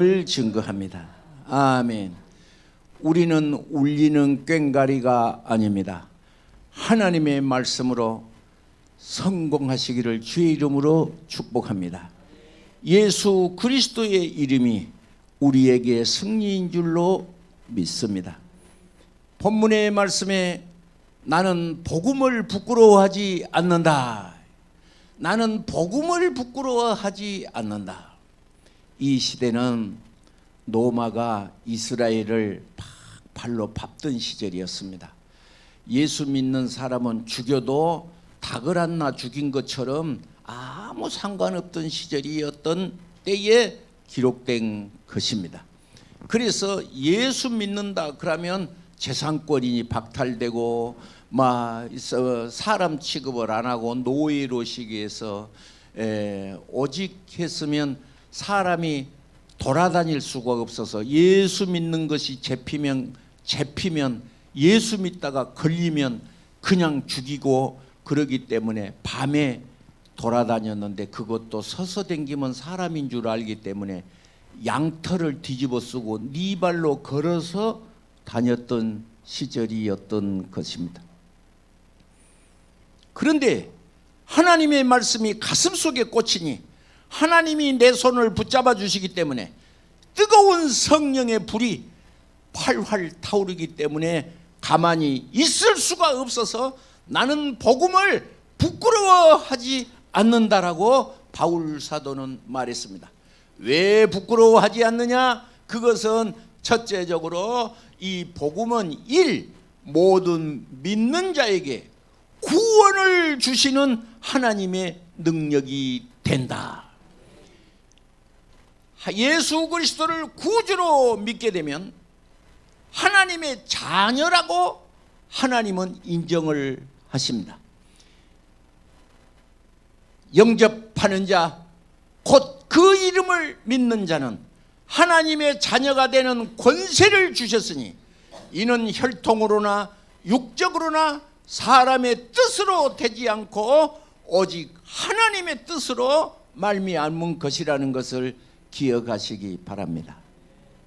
증거합니다. 아멘. 우리는 울리는 꽹과리가 아닙니다. 하나님의 말씀으로 성공하시기를 주의 이름으로 축복합니다. 예수 그리스도의 이름이 우리에게 승리인 줄로 믿습니다. 본문의 말씀에 나는 복음을 부끄러워하지 않는다. 나는 복음을 부끄러워하지 않는다. 이 시대는 로마가 이스라엘을 발로 밟던 시절이었습니다. 예수 믿는 사람은 죽여도 닭을 하나 죽인 것처럼 아무 상관없던 시절이었던 때에 기록된 것입니다. 그래서 예수 믿는다 그러면 재산권이 박탈되고 사람 취급을 안 하고 노예로 시기해서 오직 했으면 사람이 돌아다닐 수가 없어서 예수 믿는 것이 잡히면 예수 믿다가 걸리면 그냥 죽이고 그러기 때문에 밤에 돌아다녔는데 그것도 서서 댕기면 사람인 줄 알기 때문에 양털을 뒤집어 쓰고 네 발로 걸어서 다녔던 시절이었던 것입니다. 그런데 하나님의 말씀이 가슴속에 꽂히니 하나님이 내 손을 붙잡아 주시기 때문에 뜨거운 성령의 불이 활활 타오르기 때문에 가만히 있을 수가 없어서 나는 복음을 부끄러워하지 않는다라고 바울 사도는 말했습니다. 왜 부끄러워하지 않느냐? 그것은 첫째적으로 이 복음은 모든 믿는 자에게 구원을 주시는 하나님의 능력이 된다. 예수 그리스도를 구주로 믿게 되면 하나님의 자녀라고 하나님은 인정을 하십니다. 영접하는 자, 곧 그 이름을 믿는 자는 하나님의 자녀가 되는 권세를 주셨으니 이는 혈통으로나 육적으로나 사람의 뜻으로 되지 않고 오직 하나님의 뜻으로 말미암은 것이라는 것을 기억하시기 바랍니다.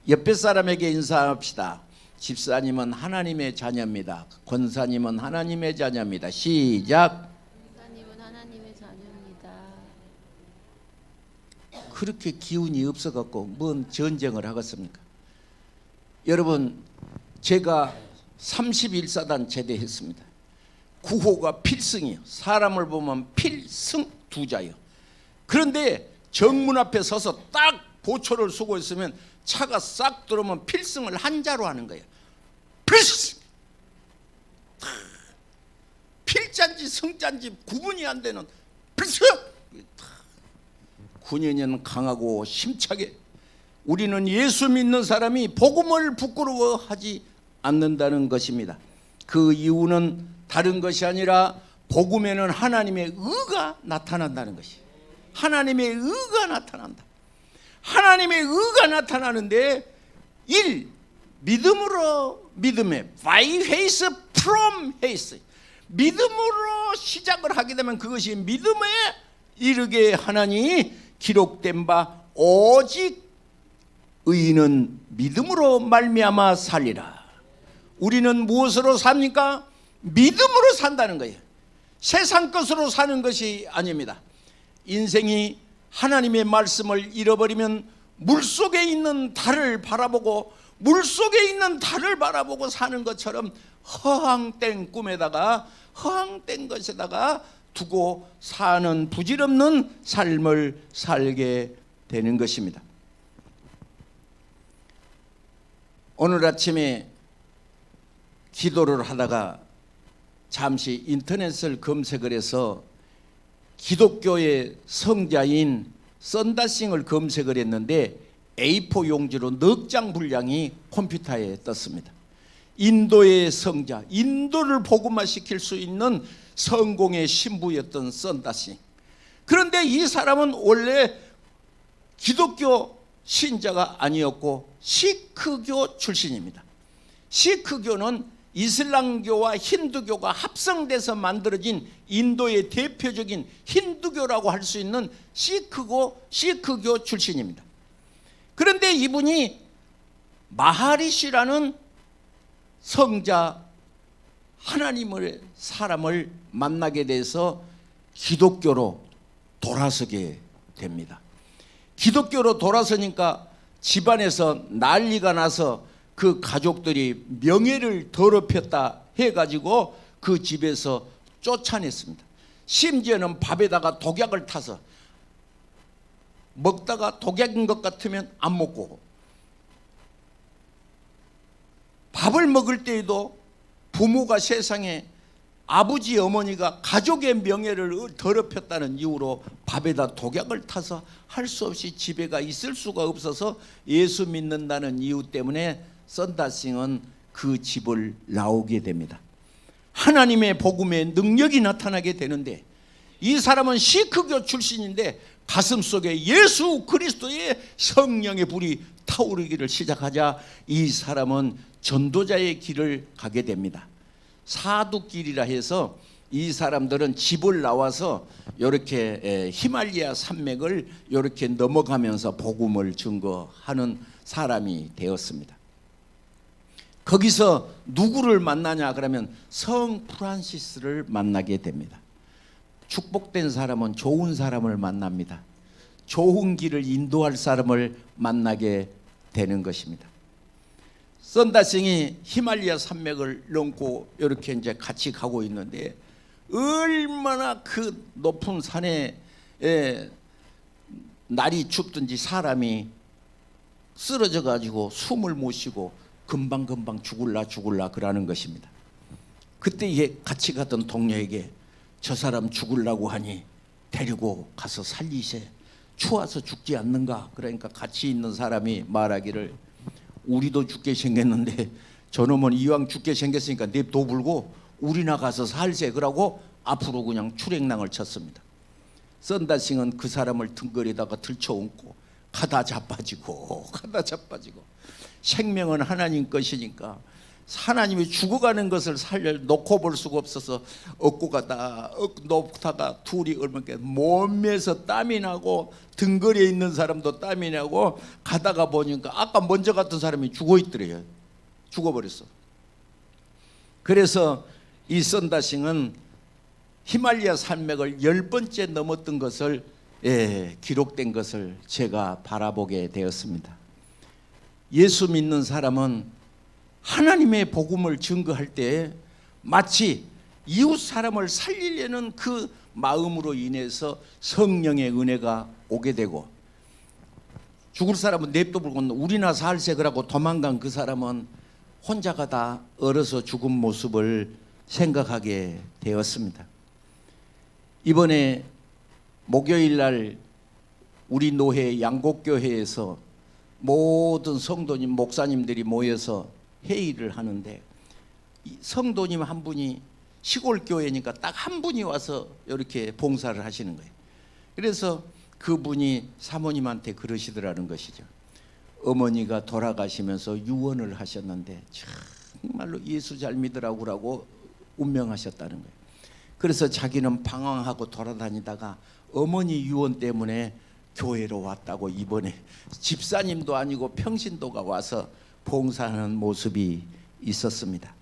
옆에 사람에게 인사합시다. 집사님은 하나님의 자녀입니다. 권사님은 하나님의 자녀입니다. 시작. 권사님은 하나님의 자녀입니다. 그렇게 기운이 없어갖고 뭔 전쟁을 하겠습니까? 여러분, 제가 31사단 제대했습니다. 구호가 필승이요. 사람을 보면 필승 두자요. 그런데 정문 앞에 서서 딱 보초를 쏘고 있으면 차가 싹 들어오면 필승을 한자로 하는 거예요. 필승! 필자인지 승자인지 구분이 안 되는 필승! 군인은 강하고 심차게 우리는 예수 믿는 사람이 복음을 부끄러워하지 않는다는 것입니다. 그 이유는 다른 것이 아니라 복음에는 하나님의 의가 나타난다는 것이에요. 하나님의 의가 나타난다. 하나님의 의가 나타나는데 믿음으로 믿음에 by faith from faith 믿음으로 시작을 하게 되면 그것이 믿음에 이르게 하나니 기록된 바 오직 의인은 믿음으로 말미암아 살리라. 우리는 무엇으로 삽니까? 믿음으로 산다는 거예요. 세상 것으로 사는 것이 아닙니다. 인생이 하나님의 말씀을 잃어버리면 물속에 있는 달을 바라보고 물속에 있는 달을 바라보고 사는 것처럼 허황된 꿈에다가 허황된 것에다가 두고 사는 부질없는 삶을 살게 되는 것입니다. 오늘 아침에 기도를 하다가 잠시 인터넷을 검색을 해서 기독교의 성자인 썬다싱을 검색을 했는데 A4 용지로 넉 장 분량이 컴퓨터에 떴습니다. 인도의 성자, 인도를 복음화시킬 수 있는 성공의 신부였던 썬다싱. 그런데 이 사람은 원래 기독교 신자가 아니었고 시크교 출신입니다. 시크교는 이슬람교와 힌두교가 합성돼서 만들어진 인도의 대표적인 힌두교라고 할 수 있는 시크교 출신입니다. 그런데 이분이 마하리시라는 성자 하나님의 사람을 만나게 돼서 기독교로 돌아서게 됩니다. 기독교로 돌아서니까 집안에서 난리가 나서 그 가족들이 명예를 더럽혔다 해가지고 그 집에서 쫓아냈습니다. 심지어는 밥에다가 독약을 타서 먹다가 독약인 것 같으면 안 먹고, 밥을 먹을 때에도 부모가 세상에 아버지 어머니가 가족의 명예를 더럽혔다는 이유로 밥에다 독약을 타서 할 수 없이 집에가 있을 수가 없어서 예수 믿는다는 이유 때문에 썬다싱은 그 집을 나오게 됩니다. 하나님의 복음의 능력이 나타나게 되는데, 이 사람은 시크교 출신인데 가슴속에 예수 그리스도의 성령의 불이 타오르기를 시작하자 이 사람은 전도자의 길을 가게 됩니다. 사두길이라 해서 이 사람들은 집을 나와서 이렇게 히말리아 산맥을 이렇게 넘어가면서 복음을 증거하는 사람이 되었습니다. 거기서 누구를 만나냐 그러면 성 프란시스를 만나게 됩니다. 축복된 사람은 좋은 사람을 만납니다. 좋은 길을 인도할 사람을 만나게 되는 것입니다. 썬다싱이 히말리아 산맥을 넘고 이렇게 이제 같이 가고 있는데, 얼마나 그 높은 산에 날이 춥든지 사람이 쓰러져 가지고 숨을 못 쉬고 금방금방 죽을라 그러는 것입니다. 그때 같이 가던 동료에게 저 사람 죽으려고 하니 데리고 가서 살리세, 추워서 죽지 않는가. 그러니까 같이 있는 사람이 말하기를 우리도 죽게 생겼는데 저놈은 이왕 죽게 생겼으니까 냅둬 불고 우리나 가서 살세. 그러고 앞으로 그냥 출행랑을 쳤습니다. 썬다싱은 그 사람을 등거리다가 들쳐얹고 가다 자빠지고 생명은 하나님 것이니까 하나님이 죽어가는 것을 놓고 볼 수가 없어서 얻고 가다 놓다가 둘이 얼마나 몸에서 땀이 나고 등거리에 있는 사람도 땀이 나고 가다가 보니까 아까 먼저 갔던 사람이 죽어 있더래요. 죽어버렸어. 그래서 이 썬다싱은 히말리아 산맥을 10번째 넘었던 것을 기록된 것을 제가 바라보게 되었습니다. 예수 믿는 사람은 하나님의 복음을 증거할 때 마치 이웃 사람을 살리려는 그 마음으로 인해서 성령의 은혜가 오게 되고, 죽을 사람은 냅둬 불고 우리나 살세 그러고 도망간 그 사람은 혼자 가다 얼어서 죽은 모습을 생각하게 되었습니다. 이번에 목요일 날 우리 노회 양곡교회에서 모든 성도님 목사님들이 모여서 회의를 하는데, 성도님 한 분이 시골 교회니까 딱 한 분이 와서 이렇게 봉사를 하시는 거예요. 그래서 그분이 사모님한테 그러시더라는 것이죠. 어머니가 돌아가시면서 유언을 하셨는데 정말로 예수 잘 믿으라고 운명하셨다는 거예요. 그래서 자기는 방황하고 돌아다니다가 어머니 유언 때문에 교회로 왔다고, 이번에 집사님도 아니고 평신도가 와서 봉사하는 모습이 있었습니다.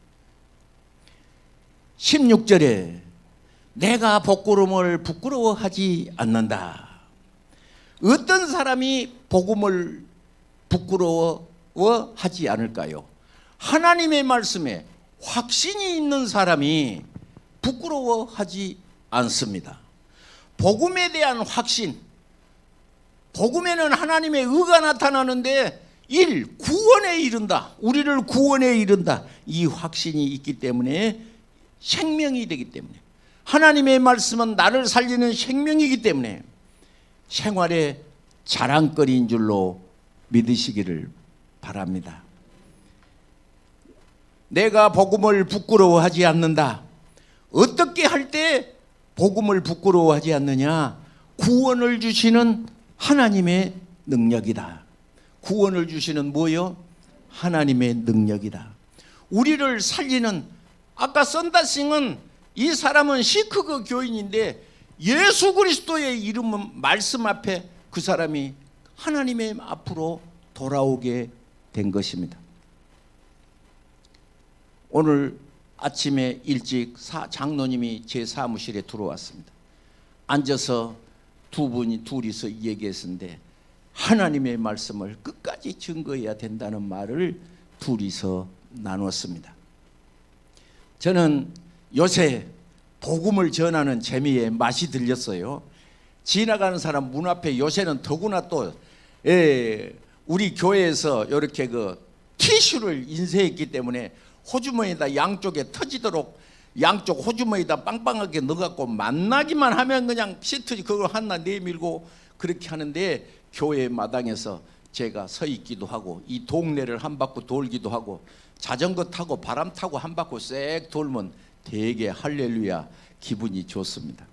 16절에 내가 복음을 부끄러워하지 않는다. 어떤 사람이 복음을 부끄러워하지 않을까요? 하나님의 말씀에 확신이 있는 사람이 부끄러워하지 않습니다. 복음에 대한 확신, 복음에는 하나님의 의가 나타나는데 구원에 이른다, 우리를 구원에 이른다, 이 확신이 있기 때문에 생명이 되기 때문에, 하나님의 말씀은 나를 살리는 생명이기 때문에 생활의 자랑거리인 줄로 믿으시기를 바랍니다. 내가 복음을 부끄러워하지 않는다. 어떻게 할 때 복음을 부끄러워하지 않느냐? 구원을 주시는 하나님의 능력이다. 구원을 주시는 뭐요? 하나님의 능력이다. 우리를 살리는, 아까 썬다싱은 이 사람은 시크그 교인인데 예수 그리스도의 이름은 말씀 앞에 그 사람이 하나님의 앞으로 돌아오게 된 것입니다. 오늘 아침에 일찍 장로님이 제 사무실에 들어왔습니다. 앉아서 둘이서 얘기했는데 하나님의 말씀을 끝까지 증거해야 된다는 말을 둘이서 나눴습니다. 저는 요새 복음을 전하는 재미에 맛이 들렸어요. 지나가는 사람 문 앞에 요새는 더구나 또 우리 교회에서 이렇게 그 티슈를 인쇄했기 때문에 호주머니에다 양쪽에 터지도록 양쪽 호주머니에다 빵빵하게 넣어갖고 만나기만 하면 그냥 시트 그걸 하나 내밀고 그렇게 하는데 교회 마당에서 제가 서 있기도 하고 이 동네를 한 바퀴 돌기도 하고 자전거 타고 바람 타고 한 바퀴 씩 돌면 되게 할렐루야 기분이 좋습니다.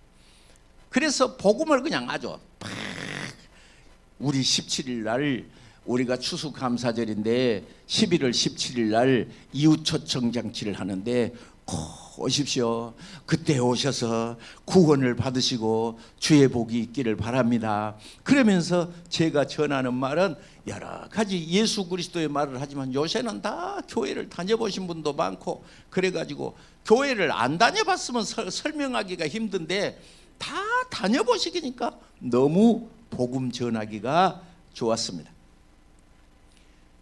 그래서 복음을 그냥 아주 팍 우리 17일 날 우리가 추수감사절인데 11월 17일 날 이웃초청장치를 하는데 오십시오. 그때 오셔서 구원을 받으시고 주의 복이 있기를 바랍니다. 그러면서 제가 전하는 말은 여러 가지 예수 그리스도의 말을 하지만 요새는 다 교회를 다녀보신 분도 많고 그래가지고 교회를 안 다녀봤으면 설명하기가 힘든데 다 다녀보시니까 너무 복음 전하기가 좋았습니다.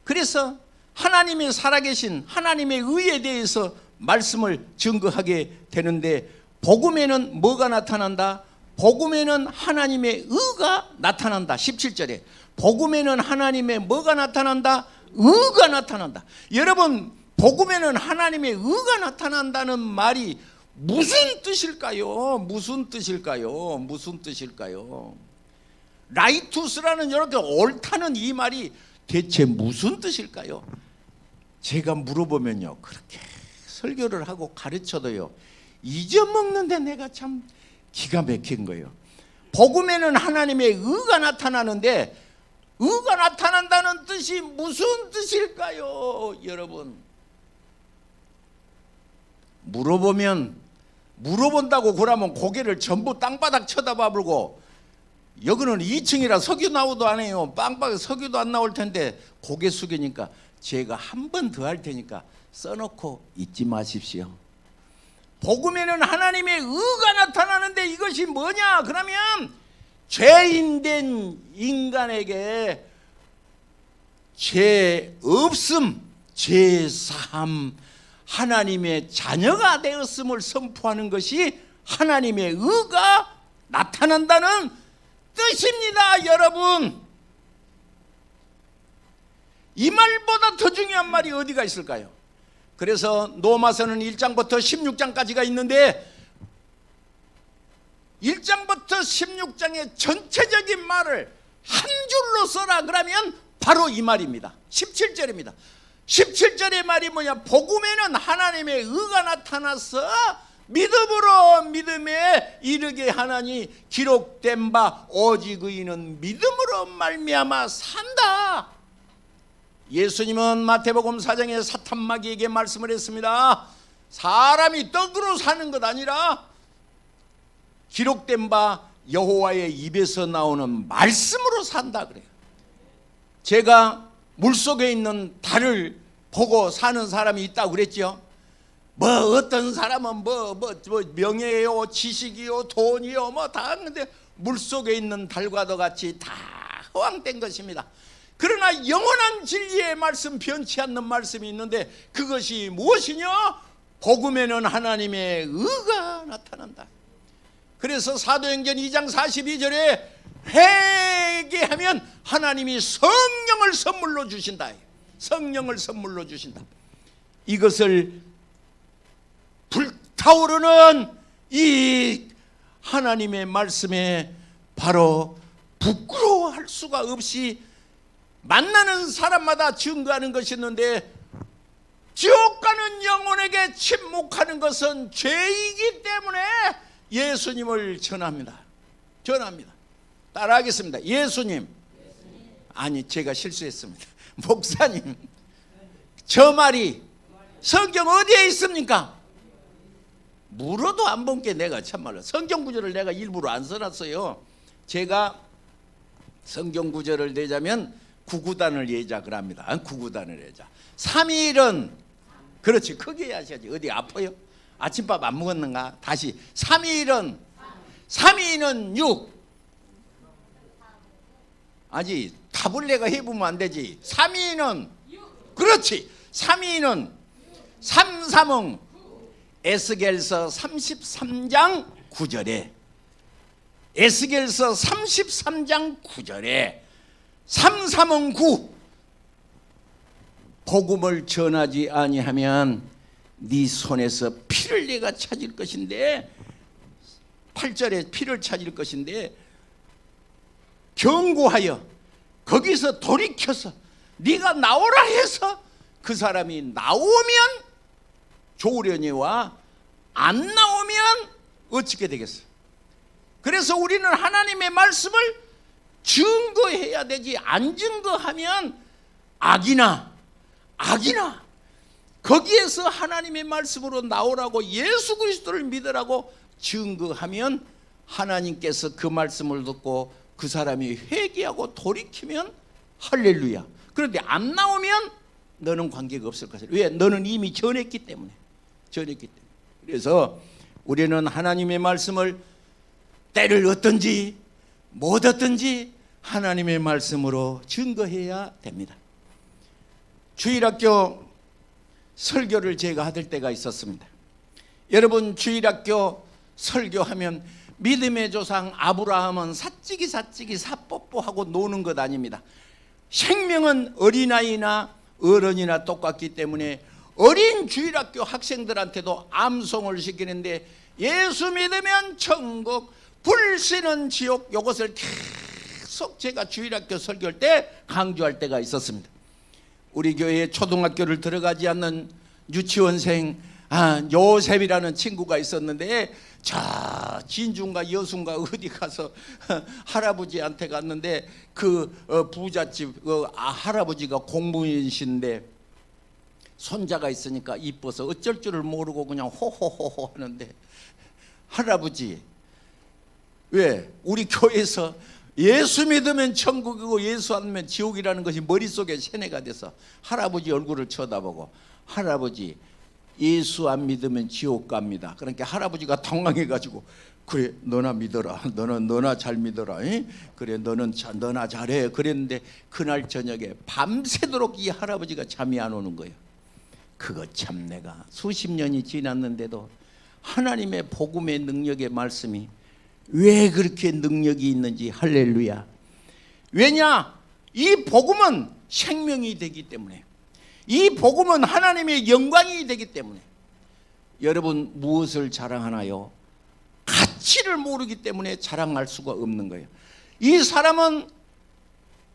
그래서 하나님의 살아계신 하나님의 의에 대해서 말씀을 증거하게 되는데 복음에는 뭐가 나타난다? 복음에는 하나님의 의가 나타난다. 17절에 복음에는 하나님의 뭐가 나타난다? 의가 나타난다. 여러분 복음에는 하나님의 의가 나타난다는 말이 무슨 뜻일까요? 무슨 뜻일까요? 무슨 뜻일까요? 라이투스라는 이렇게 옳다는 이 말이 대체 무슨 뜻일까요? 제가 물어보면요 그렇게 설교를 하고 가르쳐도요 잊어먹는데 내가 참 기가 막힌 거예요. 복음에는 하나님의 의가 나타나는데 의가 나타난다는 뜻이 무슨 뜻일까요? 여러분 물어본다고 그러면 고개를 전부 땅바닥 쳐다봐보고 여기는 2층이라 석유 나오도 안 해요. 빵빵 석유도 안 나올 텐데 고개 숙이니까 제가 한 번 더 할 테니까 써놓고 잊지 마십시오. 복음에는 하나님의 의가 나타나는데 이것이 뭐냐? 그러면 죄인된 인간에게 죄 없음, 죄 사함, 하나님의 자녀가 되었음을 선포하는 것이 하나님의 의가 나타난다는 뜻입니다. 여러분 이 말보다 더 중요한 말이 어디가 있을까요? 그래서 로마서는 1장부터 16장까지가 있는데 1장부터 16장의 전체적인 말을 한 줄로 써라 그러면 바로 이 말입니다. 17절입니다. 17절의 말이 뭐냐? 복음에는 하나님의 의가 나타나서 믿음으로 믿음에 이르게 하나니 기록된 바 오직 의인은 믿음으로 말미암아 산다. 예수님은 마태복음 4장에 사탄마귀에게 말씀을 했습니다. 사람이 떡으로 사는 것 아니라 기록된 바 여호와의 입에서 나오는 말씀으로 산다 그래요. 제가 물속에 있는 달을 보고 사는 사람이 있다고 그랬죠. 뭐 어떤 사람은 뭐 명예요, 지식이요, 돈이요, 뭐 다 하는데 물속에 있는 달과도 같이 다 허황된 것입니다. 그러나 영원한 진리의 말씀, 변치 않는 말씀이 있는데 그것이 무엇이냐? 복음에는 하나님의 의가 나타난다. 그래서 사도행전 2장 42절에 회개하면 하나님이 성령을 선물로 주신다. 성령을 선물로 주신다. 이것을 불타오르는 이 하나님의 말씀에 바로 부끄러워할 수가 없이 만나는 사람마다 증거하는 것이었는데 지옥 가는 영혼에게 침묵하는 것은 죄이기 때문에 예수님을 전합니다. 따라하겠습니다. 예수님. 아니 제가 실수했습니다. 목사님. 저 말이 성경 어디에 있습니까? 물어도 안 본 게 내가 참말로 성경 구절을 내가 일부러 안 써놨어요. 제가 성경 구절을 내자면 구구단을 예작을 합니다. 구구단을 예작. 3일은 그렇지, 크게 하셔야지. 어디 아파요? 아침밥 안 먹었는가? 다시 3일은 6. 아니 답을 내가 해보면 안 되지. 3일은 그렇지. 3일은 3 에스겔서 33장 9절에 에스겔서 33장 9절에 3 9 복음을 전하지 아니하면 네 손에서 피를 내가 찾을 것인데 8절에 피를 찾을 것인데 경고하여 거기서 돌이켜서 네가 나오라 해서 그 사람이 나오면 좋으려니와 안 나오면 어떻게 되겠어? 그래서 우리는 하나님의 말씀을 증거해야 되지. 안 증거하면 악이나 거기에서 하나님의 말씀으로 나오라고 예수 그리스도를 믿으라고 증거하면 하나님께서 그 말씀을 듣고 그 사람이 회개하고 돌이키면 할렐루야. 그런데 안 나오면 너는 관계가 없을 것이다. 왜? 너는 이미 전했기 때문에. 그래서 우리는 하나님의 말씀을 때를 얻든지 못 얻든지 하나님의 말씀으로 증거해야 됩니다. 주일학교 설교를 제가 하던 때가 있었습니다. 여러분, 주일학교 설교하면 믿음의 조상 아브라함은 사찌기 사뽀뽀하고 노는 것 아닙니다. 생명은 어린아이나 어른이나 똑같기 때문에 어린 주일학교 학생들한테도 암송을 시키는데 예수 믿으면 천국, 불신은 지옥, 이것을 계속 제가 주일학교 설교할 때 강조할 때가 있었습니다. 우리 교회에 초등학교를 들어가지 않는 유치원생 요셉이라는 친구가 있었는데 자 진중가 여순가 어디 가서 할아버지한테 갔는데 그 부잣집 할아버지가 공무원이신데 손자가 있으니까 이뻐서 어쩔 줄을 모르고 그냥 호호호호 하는데 할아버지 왜 우리 교회에서 예수 믿으면 천국이고 예수 안 믿으면 지옥이라는 것이 머릿속에 세뇌가 돼서 할아버지 얼굴을 쳐다보고 할아버지 예수 안 믿으면 지옥 갑니다. 그러니까 할아버지가 당황해가지고 그래 너나 믿어라. 너나 잘 믿어라. 에? 그래 너나 잘해. 그랬는데 그날 저녁에 밤새도록 이 할아버지가 잠이 안 오는 거예요. 그거 참 내가 수십 년이 지났는데도 하나님의 복음의 능력의 말씀이 왜 그렇게 능력이 있는지 할렐루야. 왜냐? 이 복음은 생명이 되기 때문에 이 복음은 하나님의 영광이 되기 때문에 여러분 무엇을 자랑하나요? 가치를 모르기 때문에 자랑할 수가 없는 거예요. 이 사람은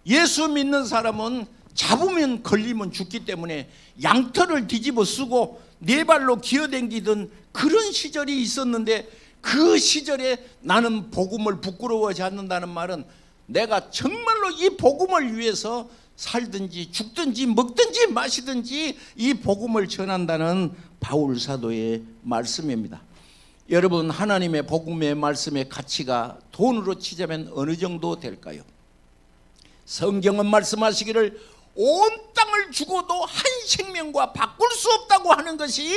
예수 믿는 사람은 잡으면 걸리면 죽기 때문에 양털을 뒤집어 쓰고 네 발로 기어댕기던 그런 시절이 있었는데 그 시절에 나는 복음을 부끄러워하지 않는다는 말은 내가 정말로 이 복음을 위해서 살든지 죽든지 먹든지 마시든지 이 복음을 전한다는 바울 사도의 말씀입니다. 여러분 하나님의 복음의 말씀의 가치가 돈으로 치자면 어느 정도 될까요? 성경은 말씀하시기를 온 땅을 주고도 한 생명과 바꿀 수 없다고 하는 것이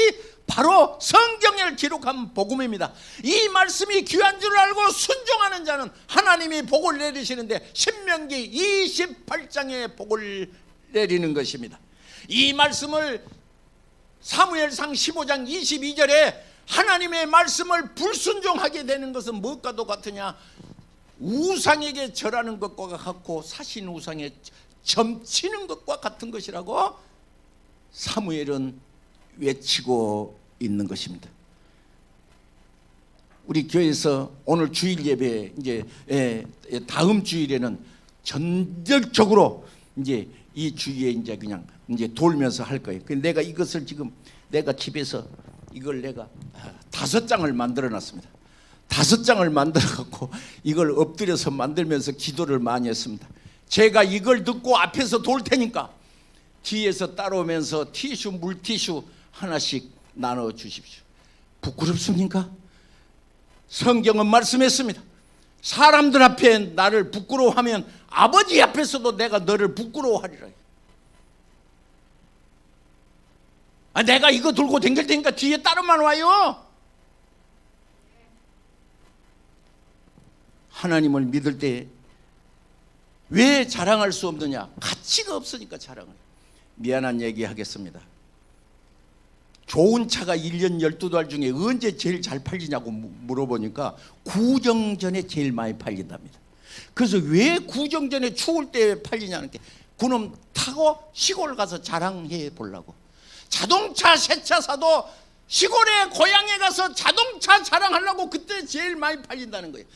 바로 성경을 기록한 복음입니다. 이 말씀이 귀한 줄 알고 순종하는 자는 하나님이 복을 내리시는데 신명기 28장에 복을 내리는 것입니다. 이 말씀을 사무엘상 15장 22절에 하나님의 말씀을 불순종하게 되는 것은 무엇과도 같으냐? 우상에게 절하는 것과 같고 사신 우상에 점치는 것과 같은 것이라고 사무엘은 외치고 있는 것입니다. 우리 교회에서 오늘 주일 예배 이제 다음 주일에는 전적으로 이제 이 주위에 이제 그냥 이제 돌면서 할 거예요. 근데 내가 이것을 지금 내가 집에서 이걸 내가 5장을 만들어 놨습니다. 5장을 만들어 갖고 이걸 엎드려서 만들면서 기도를 많이 했습니다. 제가 이걸 듣고 앞에서 돌 테니까 뒤에서 따라오면서 티슈 물티슈 하나씩 나눠 주십시오. 부끄럽습니까? 성경은 말씀했습니다. 사람들 앞에 나를 부끄러워하면 아버지 앞에서도 내가 너를 부끄러워하리라. 내가 이거 들고 댕길 테니까 뒤에 따로만 와요. 하나님을 믿을 때 왜 자랑할 수 없느냐? 가치가 없으니까 자랑을. 미안한 얘기 하겠습니다. 좋은 차가 1년 12달 중에 언제 제일 잘 팔리냐고 물어보니까 구정전에 제일 많이 팔린답니다. 그래서 왜 구정전에 추울 때 팔리냐는 게 그놈 타고 시골 가서 자랑해 보려고. 자동차 새 차 사도 시골에 고향에 가서 자동차 자랑하려고 그때 제일 많이 팔린다는 거예요.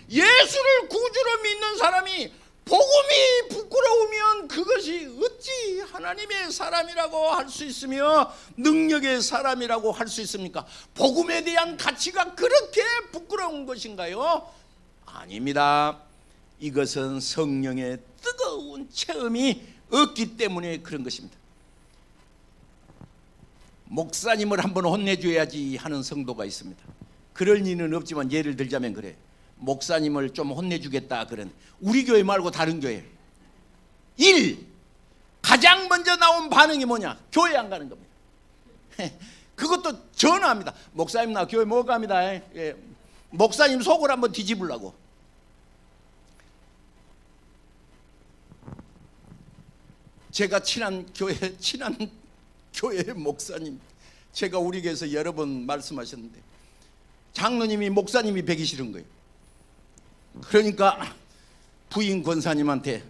예수를 구주로 믿는 사람이 복음이 부끄러우면 그것이 어찌 하나님의 사람이라고 할 수 있으며 능력의 사람이라고 할 수 있습니까? 복음에 대한 가치가 그렇게 부끄러운 것인가요? 아닙니다. 이것은 성령의 뜨거운 체험이 없기 때문에 그런 것입니다. 목사님을 한번 혼내줘야지 하는 성도가 있습니다. 그럴 리는 없지만 예를 들자면 그래. 목사님을 좀 혼내주겠다 그런 우리 교회 말고 다른 교회 1. 가장 먼저 나온 반응이 뭐냐? 교회 안 가는 겁니다. 그것도 전화합니다. 목사님 나 교회 못 갑니다. 예. 목사님 속을 한번 뒤집으려고. 제가 친한 교회 목사님, 제가 우리 교회에서 여러 번 말씀하셨는데 장로님이 목사님이 뵈기 싫은 거예요. 그러니까 부인 권사님한테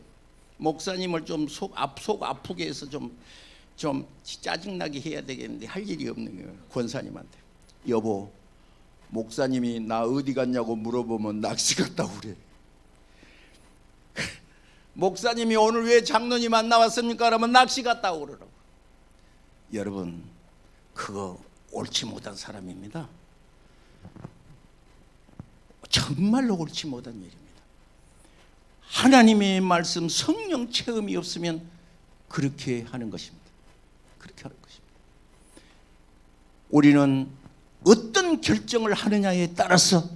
목사님을 좀 속 아프게 해서 좀 짜증나게 해야 되겠는데 할 일이 없는 거예요. 권사님한테 여보 목사님이 나 어디 갔냐고 물어보면 낚시 갔다고 그래. 목사님이 오늘 왜 장로님 안 나왔습니까? 그러면 낚시 갔다고 그러라고. 여러분 그거 옳지 못한 사람입니다. 정말로 옳지 못한 일입니다. 하나님의 말씀 성령 체험이 없으면 그렇게 하는 것입니다. 그렇게 하는 것입니다. 우리는 어떤 결정을 하느냐에 따라서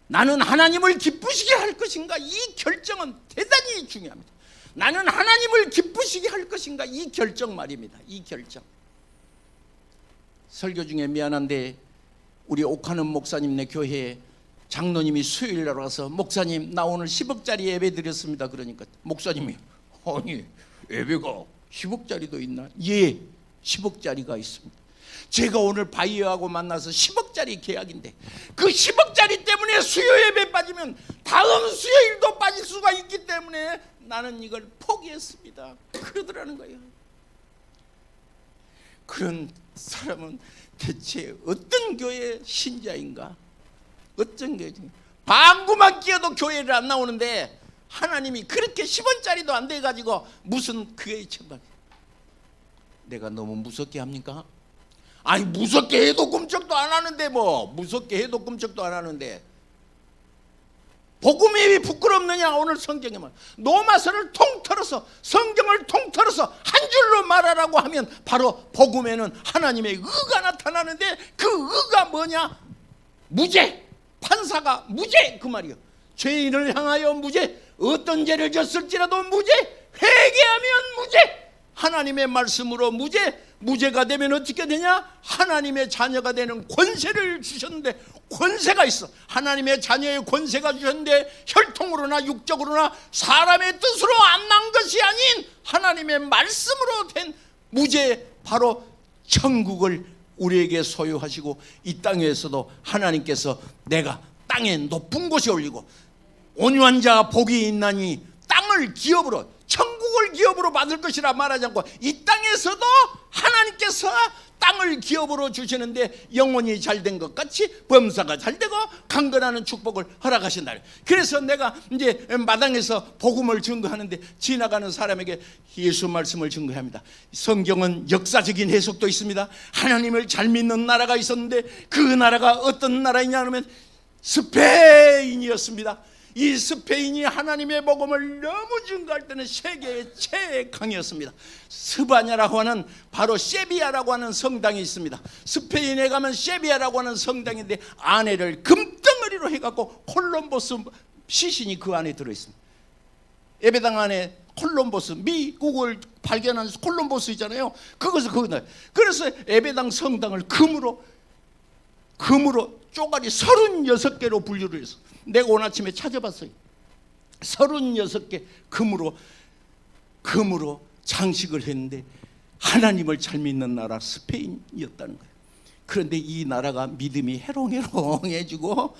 나는 하나님을 기쁘시게 할 것인가 이 결정은 대단히 중요합니다. 나는 하나님을 기쁘시게 할 것인가 이 결정 말입니다. 이 결정. 설교 중에 미안한데 우리 옥하는 목사님네 교회에 장로님이 수요일날 와서 목사님 나 오늘 10억짜리 예배 드렸습니다. 그러니까 목사님이 아니 예배가 10억짜리도 있나? 예 10억짜리가 있습니다. 제가 오늘 바이어하고 만나서 10억짜리 계약인데 그 10억짜리 때문에 수요 예배 빠지면 다음 수요일도 빠질 수가 있기 때문에 나는 이걸 포기했습니다. 그러더라는 거예요. 그런 사람은 대체 어떤 교회 신자인가? 어떤 교회 방구만 끼어도 교회를 안 나오는데 하나님이 그렇게 10원짜리도 안 돼가지고 무슨 교회 천박 내가 너무 무섭게 합니까? 아니 무섭게 해도 끔찍도 안 하는데 뭐 무섭게 해도 끔찍도 안 하는데 복음이 부끄럽느냐? 오늘 성경에 말 노마서를 통틀어서 성경을 통틀어서 한 줄로 말하라고 하면 바로 복음에는 하나님의 의가 나타나는데 그 의가 뭐냐? 무죄. 판사가 무죄 그 말이요. 죄인을 향하여 무죄. 어떤 죄를 졌을지라도 무죄. 회개하면 무죄. 하나님의 말씀으로 무죄. 무죄가 되면 어떻게 되냐? 하나님의 자녀가 되는 권세를 주셨는데 권세가 있어. 하나님의 자녀의 권세가 주셨는데 혈통으로나 육적으로나 사람의 뜻으로 안 난 것이 아닌 하나님의 말씀으로 된 무죄 바로 천국을 우리에게 소유하시고 이 땅에서도 하나님께서 내가 땅에 높은 곳에 올리고 온유한 자 복이 있나니 땅을 기업으로 천국을 기업으로 받을 것이라 말하지 않고 이 땅에서도 하나님께서 땅을 기업으로 주시는데 영혼이 잘된 것 같이 범사가 잘되고 강건하는 축복을 허락하신다. 그래서 내가 이제 마당에서 복음을 증거하는데 지나가는 사람에게 예수 말씀을 증거합니다. 성경은 역사적인 해석도 있습니다. 하나님을 잘 믿는 나라가 있었는데 그 나라가 어떤 나라이냐 하면 스페인이었습니다. 이 스페인이 하나님의 복음을 너무 증거할 때는 세계의 최강이었습니다. 스바냐라고 하는 바로 세비야라고 하는 성당이 있습니다. 스페인에 가면 세비야라고 하는 성당인데 안에를 금덩어리로 해갖고 콜럼버스 시신이 그 안에 들어있습니다. 예배당 안에 콜럼버스, 미국을 발견한 콜럼버스 있잖아요. 그것을 거기다. 그래서 예배당 성당을 금으로 쪼가리 36개로 분류를 해서 내가 오늘 아침에 찾아봤어요. 36개 금으로 장식을 했는데 하나님을 잘 믿는 나라 스페인이었다는 거예요. 그런데 이 나라가 믿음이 해롱해롱해지고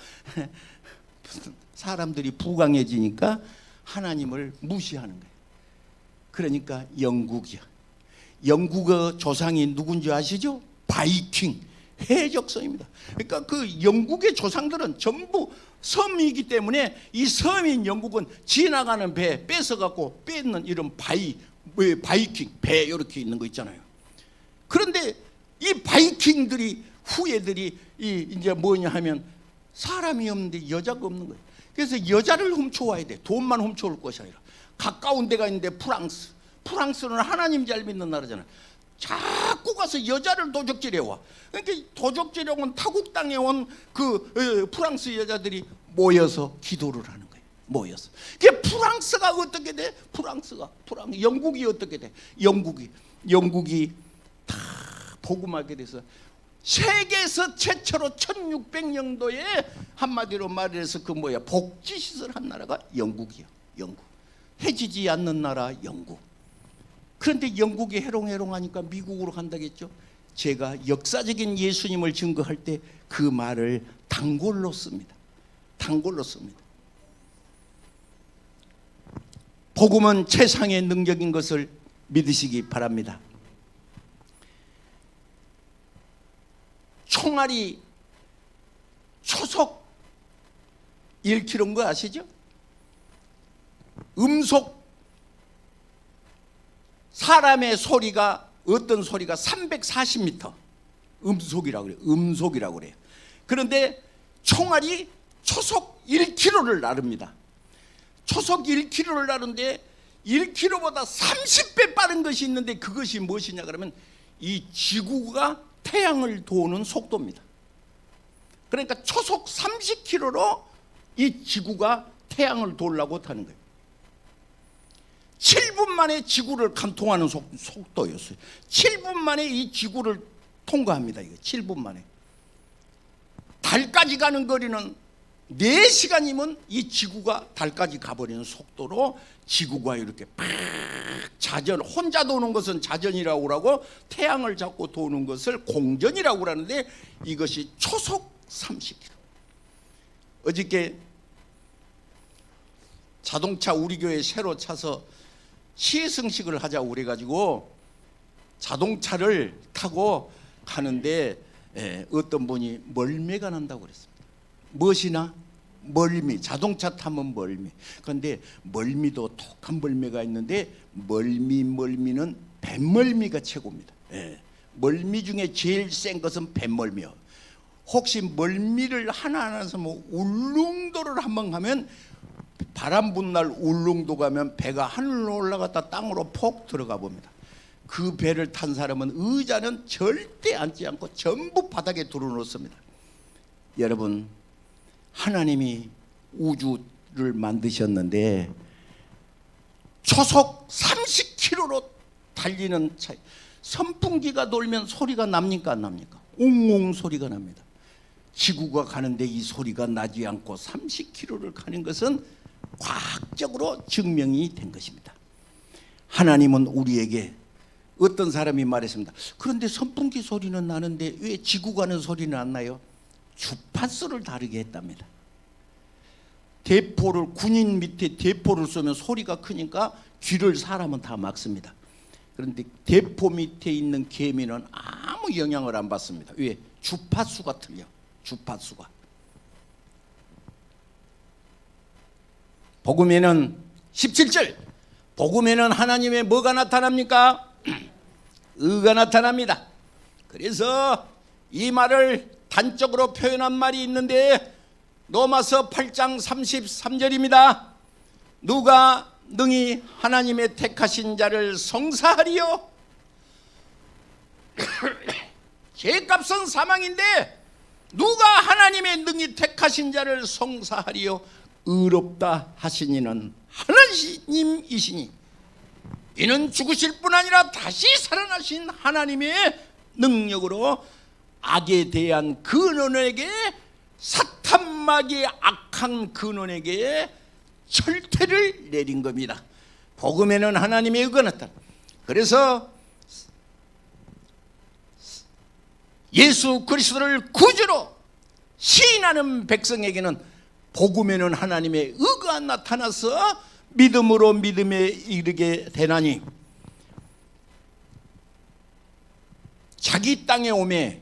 사람들이 부강해지니까 하나님을 무시하는 거예요. 그러니까 영국이야. 영국의 조상이 누군지 아시죠? 바이킹, 해적선입니다. 그러니까 그 영국의 조상들은 전부 섬이기 때문에 이 섬인 영국은 지나가는 배 뺏어갖고 뺏는 이런 바이킹 배 이렇게 있는 거 있잖아요. 그런데 이 바이킹들이 후예들이 이제 뭐냐 하면 사람이 없는데 여자가 없는 거예요. 그래서 여자를 훔쳐와야 돼. 돈만 훔쳐올 것이 아니라. 가까운 데가 있는데 프랑스는 하나님 잘 믿는 나라잖아요. 자꾸 가서 여자를 도적질해 와. 그러니까 도적질해 온 타국 땅에 온 그 프랑스 여자들이 모여서 기도를 하는 거예요. 모여서. 그게 프랑스가 어떻게 돼? 영국이 어떻게 돼? 영국이 다 복음하게 돼서 세계에서 최초로 1600년도에 한마디로 말해서 그 복지시설 한 나라가 영국이야. 영국. 해지지 않는 나라 영국. 그런데 영국이 해롱해롱하니까 미국으로 간다겠죠. 제가 역사적인 예수님을 증거할 때 그 말을 단골로 씁니다. 복음은 최상의 능력인 것을 믿으시기 바랍니다. 총알이 초속 1kg인 거 아시죠? 음속 사람의 소리가 어떤 소리가 340m 음속이라고 그래요. 그런데 총알이 초속 1km를 나릅니다. 초속 1km를 나르는데 1km보다 30배 빠른 것이 있는데 그것이 무엇이냐 그러면 이 지구가 태양을 도는 속도입니다. 그러니까 초속 30km로 이 지구가 태양을 돌라고 타는 거예요. 7분 만에 지구를 관통하는 속도였어요. 7분 만에 이 지구를 통과합니다. 이거 7분 만에. 달까지 가는 거리는 4시간이면 이 지구가 달까지 가버리는 속도로 지구가 이렇게 팍 자전, 혼자 도는 것은 자전이라고 하고 태양을 잡고 도는 것을 공전이라고 하는데 이것이 초속 30km. 어저께 자동차 우리 교회 새로 차서 시승식을 하자고 그래가지고 자동차를 타고 가는데 어떤 분이 멀미가 난다고 그랬습니다. 무엇이나 멀미, 자동차 타면 멀미. 그런데 멀미도 독한 멀미가 있는데 멀미는 뱃멀미가 최고입니다. 멀미 중에 제일 센 것은 뱃멀미요. 혹시 멀미를 하나서 울릉도를 한번 가면 바람 분 날 울릉도 가면 배가 하늘로 올라갔다 땅으로 폭 들어가 봅니다. 그 배를 탄 사람은 의자는 절대 앉지 않고 전부 바닥에 두어놓습니다. 여러분, 하나님이 우주를 만드셨는데 초속 30km로 달리는 차, 선풍기가 돌면 소리가 납니까 안 납니까? 웅웅 소리가 납니다. 지구가 가는데 이 소리가 나지 않고 30km를 가는 것은 과학적으로 증명이 된 것입니다. 하나님은 우리에게 어떤 사람이 말했습니다. 그런데 선풍기 소리는 나는데 왜 지구 가는 소리는 안 나요? 주파수를 다르게 했답니다. 대포를 군인 밑에 대포를 쏘면 소리가 크니까 귀를 사람은 다 막습니다. 그런데 대포 밑에 있는 개미는 아무 영향을 안 받습니다. 왜? 주파수가 틀려. 주파수가. 복음에는 17절 복음에는 하나님의 뭐가 나타납니까? 의가 나타납니다. 그래서 이 말을 단적으로 표현한 말이 있는데 로마서 8장 33절입니다. 누가 능히 하나님의 택하신 자를 성사하리요? 죄값은 사망인데 누가 하나님의 능히 택하신 자를 성사하리요? 의롭다 하신 이는 하나님이시니 이는 죽으실 뿐 아니라 다시 살아나신 하나님의 능력으로 악에 대한 근원에게, 사탄마귀의 악한 근원에게 철퇴를 내린 겁니다. 복음에는 하나님의 의가 나타나. 그래서 예수 그리스도를 구주로 시인하는 백성에게는 복음에는 하나님의 의가 나타나서 믿음으로 믿음에 이르게 되나니, 자기 땅에 오매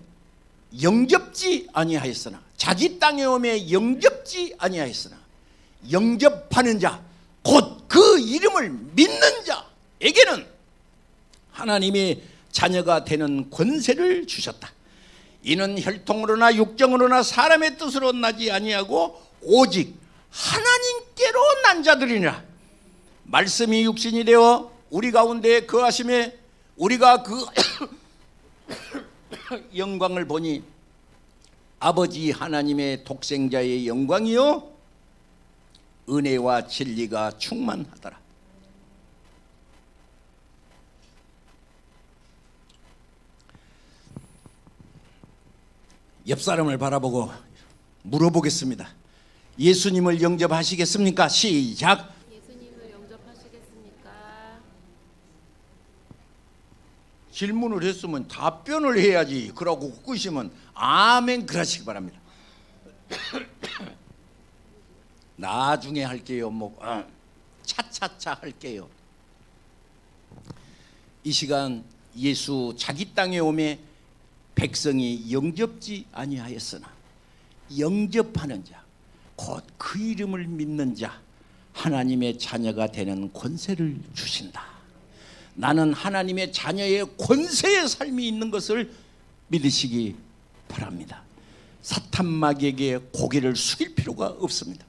영접지 아니하였으나, 자기 땅에 오매 영접지 아니하였으나 영접하는 자, 곧 그 이름을 믿는 자에게는 하나님의 자녀가 되는 권세를 주셨다. 이는 혈통으로나 육정으로나 사람의 뜻으로 나지 아니하고 오직 하나님께로 난 자들이니라. 말씀이 육신이 되어 우리 가운데 거하심에 우리가 그 영광을 보니 아버지 하나님의 독생자의 영광이요 은혜와 진리가 충만하더라. 옆 사람을 바라보고 물어보겠습니다. 예수님을 영접하시겠습니까? 시작. 예수님을 영접하시겠습니까? 질문을 했으면 답변을 해야지. 그러고 끄시면 아멘 그러시기 바랍니다. 나중에 할게요. 차차차 할게요. 이 시간 예수 자기 땅에 오매 백성이 영접지 아니하였으나 영접하는 자, 곧 그 이름을 믿는 자, 하나님의 자녀가 되는 권세를 주신다. 나는 하나님의 자녀의 권세의 삶이 있는 것을 믿으시기 바랍니다. 사탄마귀에게 고개를 숙일 필요가 없습니다.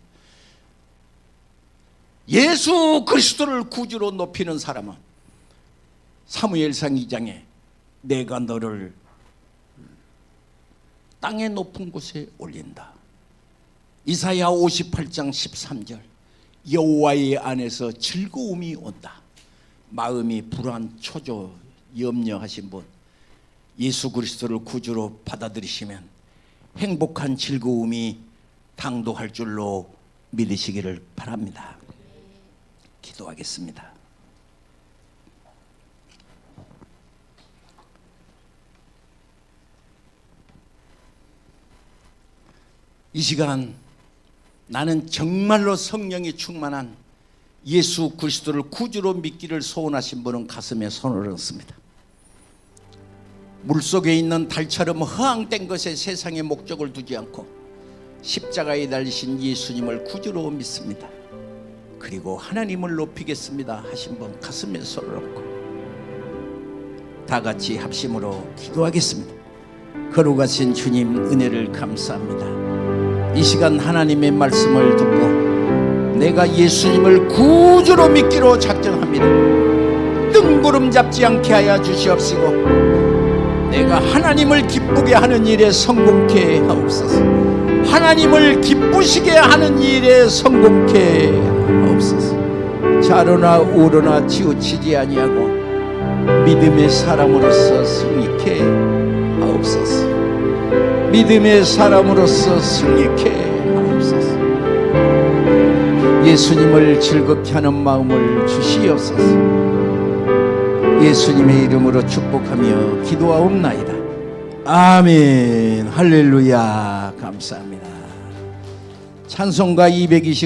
예수 그리스도를 구주로 높이는 사람은 사무엘상 2장에 내가 너를 땅의 높은 곳에 올린다. 이사야 58장 13절 여호와의 안에서 즐거움이 온다. 마음이 불안, 초조, 염려하신 분 예수 그리스도를 구주로 받아들이시면 행복한 즐거움이 당도할 줄로 믿으시기를 바랍니다. 기도하겠습니다. 이 시간 나는 정말로 성령이 충만한 예수 그리스도를 구주로 믿기를 소원하신 분은 가슴에 손을 얹습니다. 물속에 있는 달처럼 허황된 것에 세상의 목적을 두지 않고 십자가에 달리신 예수님을 구주로 믿습니다. 그리고 하나님을 높이겠습니다 하신 분 가슴에 손을 얹고 다 같이 합심으로 기도하겠습니다. 거룩하신 주님 은혜를 감사합니다. 이 시간 하나님의 말씀을 듣고 내가 예수님을 구주로 믿기로 작정합니다. 뜬구름 잡지 않게 하여 주시옵시고 내가 하나님을 기쁘게 하는 일에 성공케 하옵소서. 하나님을 기쁘시게 하는 일에 성공케 하옵소서. 좌로나 우로나 치우치지 아니하고 믿음의 사람으로서 승리케 하옵소서. 믿음의 사람으로서 승리케 하옵소서. 예수님을 즐겁게 하는 마음을 주시옵소서. 예수님의 이름으로 축복하며 기도하옵나이다. 아멘. 할렐루야. 감사합니다. 찬송가 220